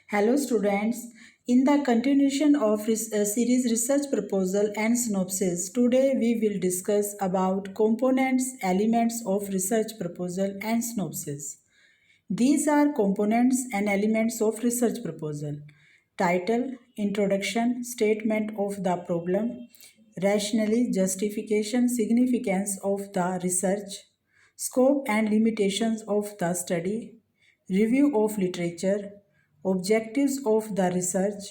Hello students, in the continuation of series research proposal and synopsis, today we will discuss about components, elements of research proposal and synopsis. These are components and elements of research proposal. Title, introduction, statement of the problem, rationally justification, significance of the research, scope and limitations of the study, review of literature, objectives of the research,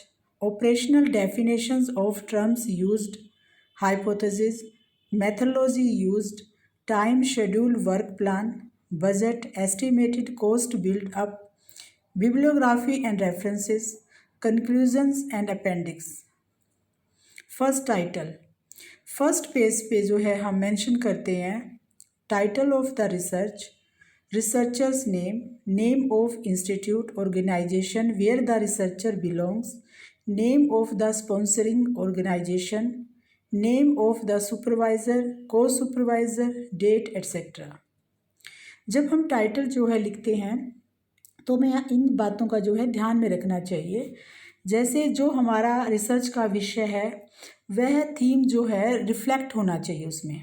operational definitions of terms used, hypothesis, methodology used, time schedule work plan, budget, estimated cost build up, bibliography and references, conclusions and appendix. First title first page पे जो है हम mention करते हैं title of the research researchers name name of institute organization where the researcher belongs name of the sponsoring organization name of the supervisor co supervisor date etcetera. जब हम title जो है लिखते हैं तो हमें इन बातों का जो है ध्यान में रखना चाहिए। जैसे जो हमारा रिसर्च का विषय है वह थीम जो है रिफ्लेक्ट होना चाहिए उसमें,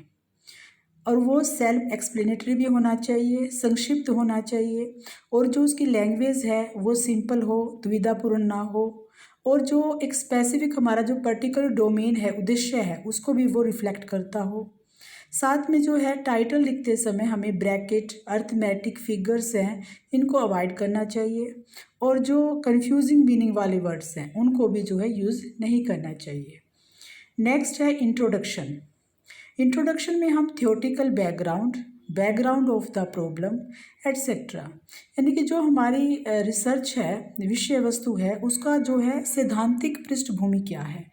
और वो सेल्फ एक्सप्लेनेटरी भी होना चाहिए, संक्षिप्त होना चाहिए, और जो उसकी लैंग्वेज है वो सिंपल हो, दुविधापूर्ण ना हो, और जो एक स्पेसिफिक हमारा जो पर्टिकुलर डोमेन है, उद्देश्य है, उसको भी वो रिफ्लेक्ट करता हो। साथ में जो है टाइटल लिखते समय हमें ब्रैकेट अर्थमेटिक फिगर्स हैं इनको अवॉइड करना चाहिए, और जो कंफ्यूजिंग मीनिंग वाले वर्ड्स हैं उनको भी जो है यूज़ नहीं करना चाहिए। नेक्स्ट है इंट्रोडक्शन। इंट्रोडक्शन में हम theoretical background of the problem etcetera, यानी कि जो हमारी रिसर्च है, विषय वस्तु है, उसका जो है सैद्धांतिक पृष्ठभूमि क्या है,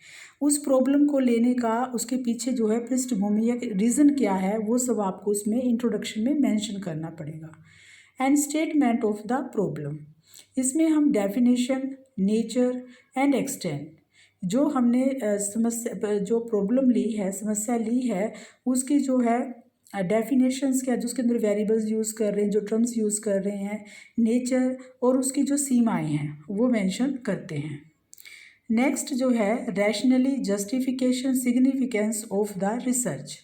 उस प्रॉब्लम को लेने का उसके पीछे जो है पृष्ठभूमि या रीज़न क्या है, वो सब आपको उसमें इंट्रोडक्शन में मेंशन करना पड़ेगा। And statement of the problem, इसमें हम डेफिनेशन, नेचर एंड एक्सटेंट, जो हमने समस्या जो प्रॉब्लम ली है, समस्या ली है, उसकी जो है डेफिनेशंस क्या, जो उसके अंदर वेरिएबल्स यूज़ कर रहे हैं, जो टर्म्स यूज़ कर रहे हैं, नेचर और उसकी जो सीमाएं हैं वो मेंशन करते हैं। नेक्स्ट जो है rationally justification significance of the research.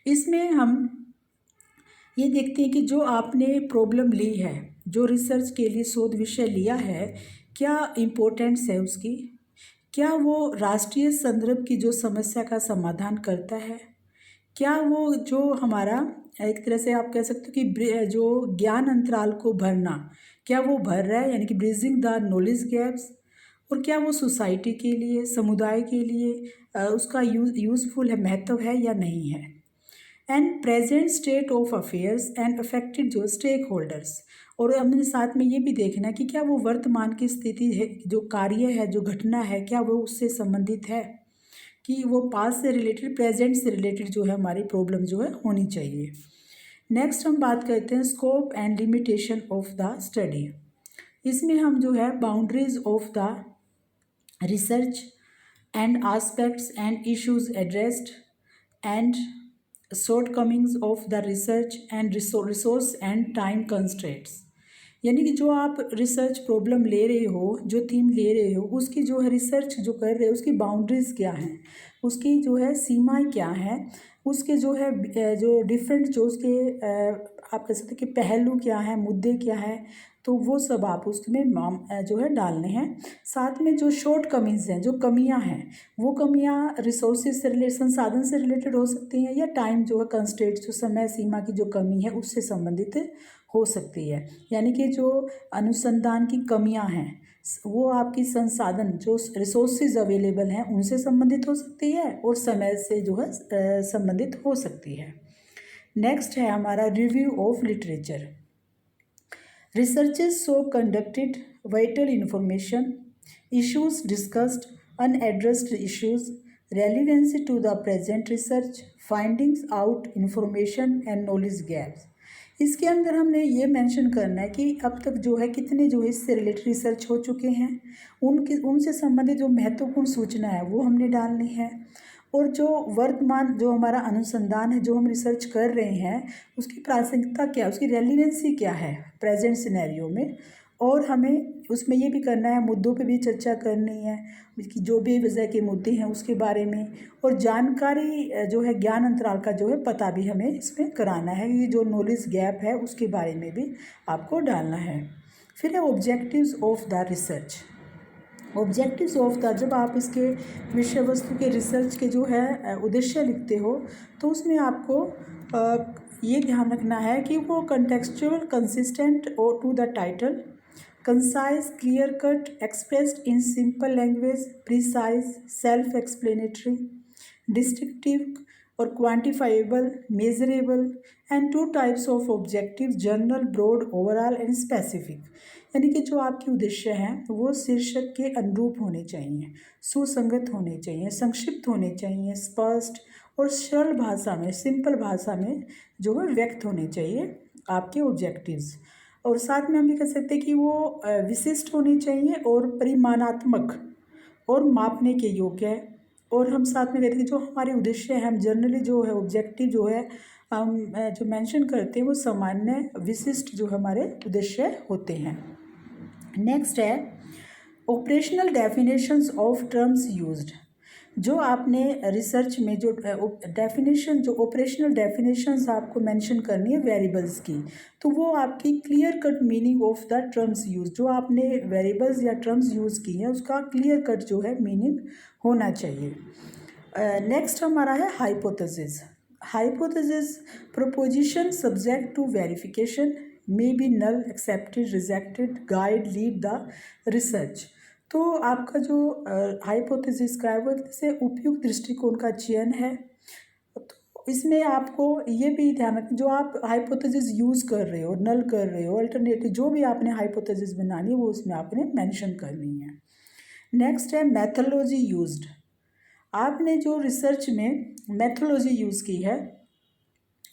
इसमें हम ये देखते हैं कि जो आपने प्रॉब्लम ली है, जो रिसर्च के लिए शोध विषय लिया है, क्या इम्पोर्टेंस है उसकी, क्या वो राष्ट्रीय संदर्भ की जो समस्या का समाधान करता है, क्या वो जो हमारा एक तरह से आप कह सकते हो कि जो ज्ञान अंतराल को भरना, क्या वो भर रहा है, यानी कि ब्रिजिंग द नॉलेज गैप्स, और क्या वो सोसाइटी के लिए, समुदाय के लिए उसका यूज़फुल है, महत्व है या नहीं है। And present state of affairs and affected जो स्टेक होल्डर्स, और हमने साथ में ये भी देखना कि क्या वो वर्तमान की स्थिति है, जो कार्य है, जो घटना है, क्या वो उससे संबंधित है, कि वो पास से रिलेटेड, प्रेजेंट से रिलेटेड जो है हमारी प्रॉब्लम जो है होनी चाहिए। नेक्स्ट हम बात करते हैं scope and limitation of the study. इसमें हम जो है boundaries of the research and aspects and issues addressed and shortcomings of the research and resource and time constraints, यानी कि जो आप रिसर्च प्रॉब्लम ले रहे हो, जो थीम ले रहे हो, उसकी जो है रिसर्च जो कर रहे हो उसकी बाउंड्रीज़ क्या हैं, उसकी जो है सीमाएं क्या हैं, उसके जो है जो डिफरेंट जो उसके आप कह सकते हैं कि पहलू क्या हैं, मुद्दे क्या हैं, तो वो सब आप उसमें जो है डालने हैं। साथ में जो शॉर्ट कमीज़ हैं, जो कमियां हैं, वो कमियां रिसोर्सेज से रिलेटेड, संसाधन से रिलेटेड हो सकती हैं, या टाइम जो है कंस्ट्रेंट, जो समय सीमा की जो कमी है उससे संबंधित हो सकती है। यानी कि जो अनुसंधान की कमियां हैं वो आपकी संसाधन जो रिसोर्सेज अवेलेबल हैं उनसे संबंधित हो सकती है, और समय से जो है संबंधित हो सकती है। नेक्स्ट है हमारा review of literature. Researches so conducted, vital information, issues discussed, unaddressed issues, relevancy to the present research, findings out, information and knowledge gaps। इसके अंदर हमने ये मेंशन करना है कि अब तक जो है कितने जो है इससे रिलेटेड रिसर्च हो चुके हैं, उनसे संबंधित जो महत्वपूर्ण सूचना है वो हमने डालनी है, और जो वर्तमान जो हमारा अनुसंधान है, जो हम रिसर्च कर रहे हैं, उसकी प्रासंगिकता क्या है, उसकी रेलिवेंसी क्या है प्रेजेंट सिनेरियो में, और हमें उसमें ये भी करना है, मुद्दों पे भी चर्चा करनी है कि जो भी वजह के मुद्दे हैं उसके बारे में, और जानकारी जो है ज्ञान अंतराल का जो है पता भी हमें इसमें कराना है। ये जो नॉलेज गैप है उसके बारे में भी आपको डालना है। फिर है objectives of the research. Objectives of the, जब आप इसके विषय वस्तु के रिसर्च के जो है उद्देश्य लिखते हो तो उसमें आपको ये ध्यान रखना है कि वो कंटेक्चुअल, कंसिस्टेंट और to the title, concise, clear cut, expressed in simple language, precise, self explanatory, descriptive और quantifiable, measurable, and two types of objective, general, broad, overall and specific. यानी कि जो आपके उद्देश्य हैं वो शीर्षक के अनुरूप होने चाहिए, सुसंगत होने चाहिए, संक्षिप्त होने चाहिए, स्पष्ट और सरल भाषा में, सिंपल भाषा में जो है व्यक्त होने चाहिए आपके ऑब्जेक्टिव्स। और साथ में हम ये कह सकते हैं कि वो विशिष्ट होने चाहिए और परिमाणात्मक और मापने के योग्य है। और हम साथ में कहते हैं कि जो हमारे उद्देश्य हैं, हम जनरली जो है ऑब्जेक्टिव जो है हम जो मेंशन करते हैं वो सामान्य विशिष्ट जो हमारे उद्देश्य होते हैं। नेक्स्ट है operational definitions of terms used. जो आपने रिसर्च में जो डेफिनेशन, जो ऑपरेशनल डेफिनेशंस आपको मेंशन करनी है वेरिएबल्स की, तो वो आपकी clear cut meaning of the terms use, जो आपने वेरिएबल्स या टर्म्स यूज़ की हैं उसका क्लियर कट जो है मीनिंग होना चाहिए। नेक्स्ट हमारा है hypothesis. Hypothesis proposition subject to verification, may be null, accepted, rejected, guide, lead the research. तो आपका जो हाइपोथेसिस का है वो एक से उपयुक्त दृष्टिकोण का चयन है। तो इसमें आपको ये भी ध्यान रखें, जो आप हाइपोथेसिस यूज़ कर रहे हो, नल कर रहे हो, अल्टरनेटिव, जो भी आपने हाइपोथेसिस बनानी है वो उसमें आपने मेंशन करनी है। नेक्स्ट है मेथोलॉजी यूज्ड। आपने जो रिसर्च में मेथोलॉजी यूज़ की है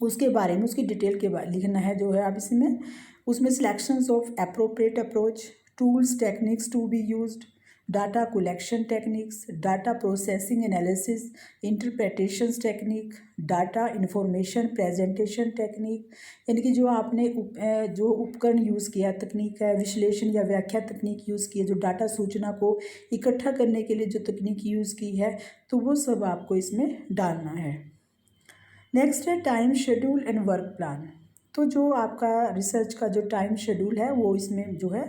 उसके बारे में, उसकी डिटेल के बारे लिखना है जो है आप इसमें। उसमें selections of appropriate approach, tools, techniques to be used, data collection techniques, data processing analysis, interpretations technique, data information presentation technique, यानी कि जो आपने जो उपकरण यूज़ किया, तकनीक है, विश्लेषण या व्याख्या तकनीक यूज़ की है, जो डाटा सूचना को इकट्ठा करने के लिए जो तकनीक यूज़ की है, तो वो सब आपको इसमें डालना है। नेक्स्ट है time schedule and work plan. तो जो आपका रिसर्च का जो टाइम शेड्यूल है वो इसमें जो है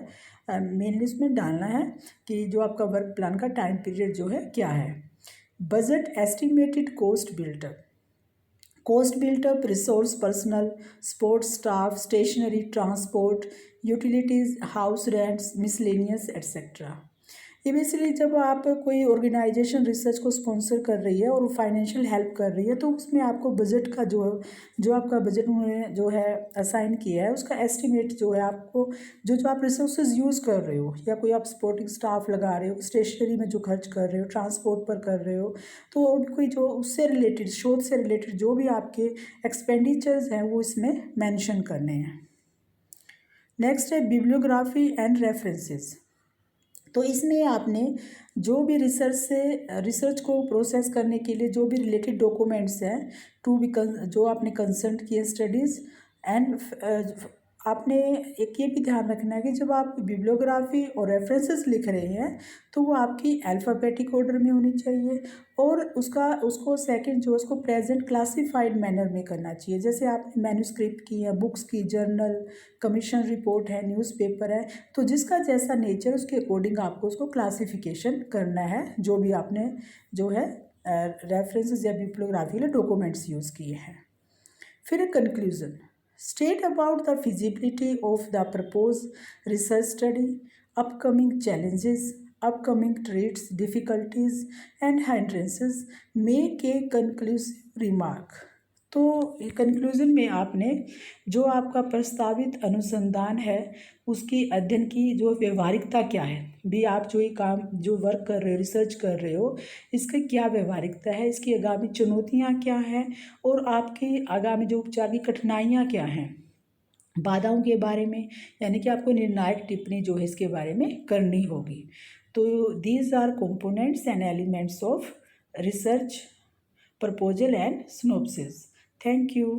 मेनली इसमें डालना है कि जो आपका वर्क प्लान का टाइम पीरियड जो है क्या है। Budget, estimated cost built up, cost built up, resource personal, support staff, stationery, transport, utilities, house rents, miscellaneous etcetera. ये बेसिकली जब आप कोई ऑर्गेनाइजेशन रिसर्च को स्पॉन्सर कर रही है और फाइनेंशियल हेल्प कर रही है तो उसमें आपको बजट का जो आपका बजट उन्होंने जो है असाइन किया है उसका एस्टिमेट जो है आपको, जो आप रिसोर्सेज यूज़ कर रहे हो या कोई आप सपोर्टिंग स्टाफ लगा रहे हो, स्टेशनरी में जो खर्च कर रहे हो, ट्रांसपोर्ट पर कर रहे हो, तो कोई जो उससे रिलेटेड, शोध से रिलेटेड जो भी आपके एक्सपेंडिचर्स हैं वो इसमें मैंशन करने हैं। नेक्स्ट है बिब्लियोग्राफी एंड रेफरेंसेस। तो इसमें आपने जो भी रिसर्च को प्रोसेस करने के लिए जो भी रिलेटेड डॉक्यूमेंट्स हैं टू बी जो आपने कंसल्ट किए स्टडीज़ एंड आपने एक ये भी ध्यान रखना है कि जब आप बिब्लियोग्राफी और रेफरेंसेस लिख रहे हैं तो वो आपकी अल्फ़ाबेटिक ऑर्डर में होनी चाहिए और उसको सेकंड जो उसको प्रेजेंट क्लासिफाइड मैनर में करना चाहिए। जैसे आपने मैन्युस्क्रिप्ट की है, बुक्स की, जर्नल, कमीशन रिपोर्ट है, न्यूज़पेपर है, तो जिसका जैसा नेचर उसके अकॉर्डिंग आपको उसको क्लासिफिकेशन करना है जो भी आपने जो है रेफरेंसेस या बिब्लियोग्राफी के डॉक्यूमेंट्स यूज़ किए हैं। फिर conclusion, state about the feasibility of the proposed research study, upcoming challenges, upcoming threats, difficulties and hindrances, make a conclusive remark। तो कंक्लूज़न में आपने जो आपका प्रस्तावित अनुसंधान है उसकी अध्ययन की जो व्यवहारिकता क्या है, भी आप जो ये काम जो वर्क कर रहे हो, रिसर्च कर रहे हो, इसका क्या व्यवहारिकता है, इसकी आगामी चुनौतियाँ क्या हैं और आपकी आगामी जो उपचार की कठिनाइयाँ क्या हैं, बाधाओं के बारे में, यानी कि आपको निर्णायक टिप्पणी जो है इसके बारे में करनी होगी। तो these are components and elements of research proposal and synopsis. Thank you.